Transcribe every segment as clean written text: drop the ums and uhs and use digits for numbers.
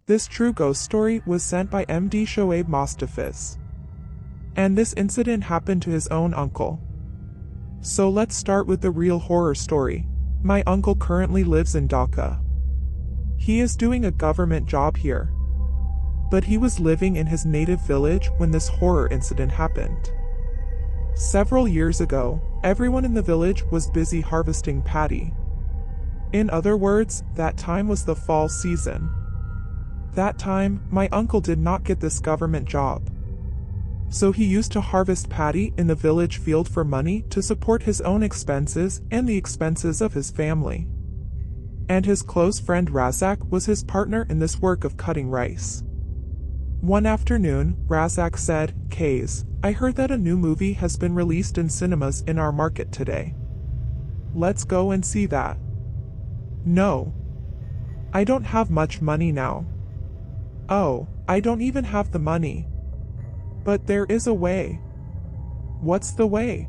This true ghost story was sent by MD Shoaib Mostafis. And this incident happened to his own uncle. So let's start with the real horror story. My uncle currently lives in Dhaka. He is doing a government job here. But he was living in his native village when this horror incident happened. Several years ago, everyone in the village was busy harvesting paddy. In other words, that time was the fall season. That time, my uncle did not get this government job. So he used to harvest paddy in the village field for money to support his own expenses and the expenses of his family. And his close friend Razak was his partner in this work of cutting rice. One afternoon, Razak said, "Kays, I heard that a new movie has been released in cinemas in our market today. Let's go and see that." "No. I don't have much money now." "Oh, I don't even have the money. But there is a way." "What's the way?"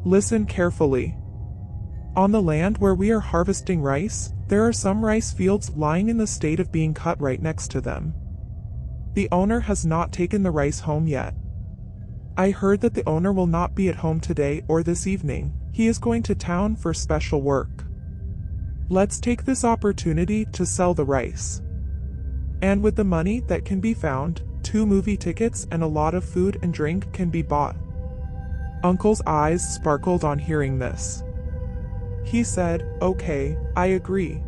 "Listen carefully. On the land where we are harvesting rice, there are some rice fields lying in the state of being cut right next to them. The owner has not taken the rice home yet. I heard that the owner will not be at home today or this evening. He is going to town for special work. Let's take this opportunity to sell the rice. And with the money that can be found, 2 movie tickets and a lot of food and drink can be bought." Uncle's eyes sparkled on hearing this. He said, "Okay, I agree."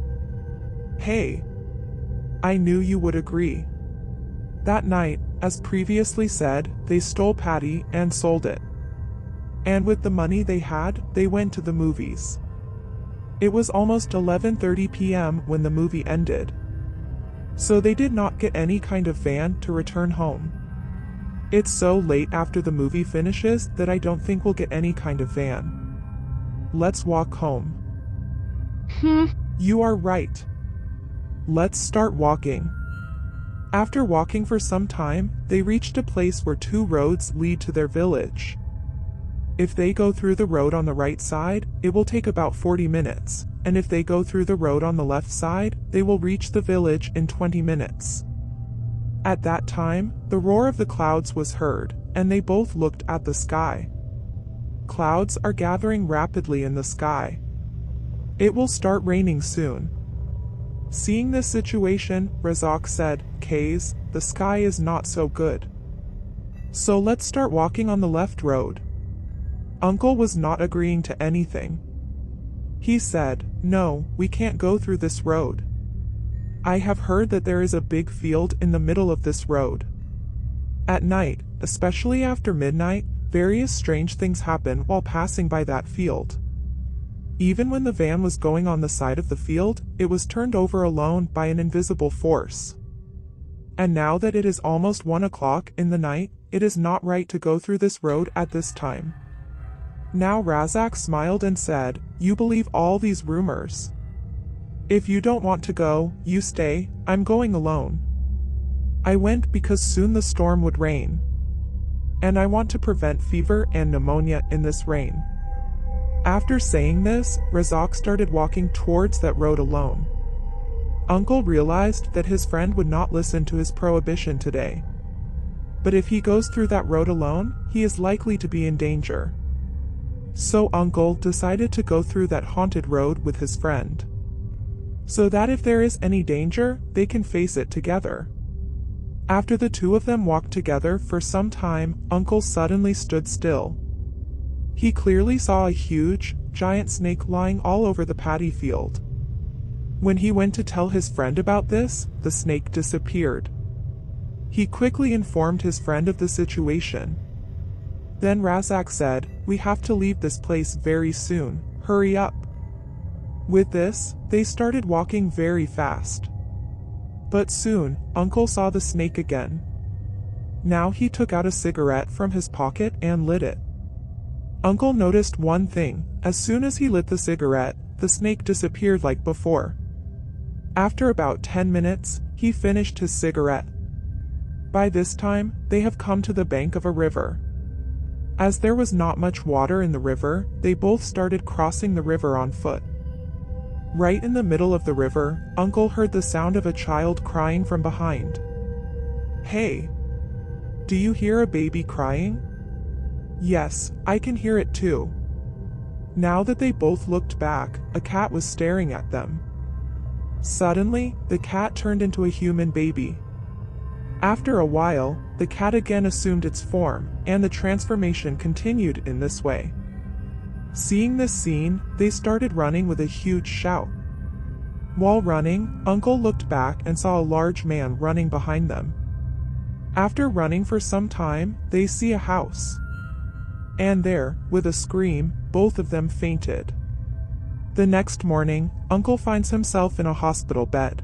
"Hey, I knew you would agree." That night, as previously said, they stole paddy and sold it. And with the money they had, they went to the movies. It was almost 11:30 p.m. when the movie ended. So they did not get any kind of van to return home. It's so late after the movie finishes that I don't think we'll get any kind of van. Let's walk home. You are right. Let's start walking. After walking for some time, they reached a place where 2 roads lead to their village. If they go through the road on the right side, it will take about 40 minutes, and if they go through the road on the left side, they will reach the village in 20 minutes. At that time, the roar of the clouds was heard, and they both looked at the sky. Clouds are gathering rapidly in the sky. It will start raining soon. Seeing this situation, Razak said, "Kays, the sky is not so good. So let's start walking on the left road." Uncle was not agreeing to anything. He said, "No, we can't go through this road. I have heard that there is a big field in the middle of this road. At night, especially after midnight, various strange things happen while passing by that field. Even when the van was going on the side of the field, it was turned over alone by an invisible force. And now that it is almost 1 o'clock in the night, it is not right to go through this road at this time." Now Razak smiled and said, "You believe all these rumors. If you don't want to go, you stay, I'm going alone. I went because soon the storm would rain. And I want to prevent fever and pneumonia in this rain." After saying this, Razak started walking towards that road alone. Uncle realized that his friend would not listen to his prohibition today. But if he goes through that road alone, he is likely to be in danger. So Uncle decided to go through that haunted road with his friend. So that if there is any danger, they can face it together. After the 2 of them walked together for some time, Uncle suddenly stood still. He clearly saw a huge, giant snake lying all over the paddy field. When he went to tell his friend about this, the snake disappeared. He quickly informed his friend of the situation. Then Razak said, "We have to leave this place very soon, hurry up." With this, they started walking very fast. But soon, Uncle saw the snake again. Now he took out a cigarette from his pocket and lit it. Uncle noticed one thing: as soon as he lit the cigarette, the snake disappeared like before. After about 10 minutes, he finished his cigarette. By this time, they have come to the bank of a river. As there was not much water in the river, they both started crossing the river on foot. Right in the middle of the river, Uncle heard the sound of a child crying from behind. "Hey! Do you hear a baby crying?" "Yes, I can hear it too." Now that they both looked back, a cat was staring at them. Suddenly, the cat turned into a human baby. After a while, the cat again assumed its form, and the transformation continued in this way. Seeing this scene, they started running with a huge shout. While running, Uncle looked back and saw a large man running behind them. After running for some time, they see a house. And there, with a scream, both of them fainted. The next morning, Uncle finds himself in a hospital bed.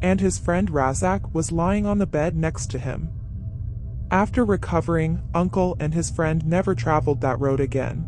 And his friend Razak was lying on the bed next to him. After recovering, Uncle and his friend never traveled that road again.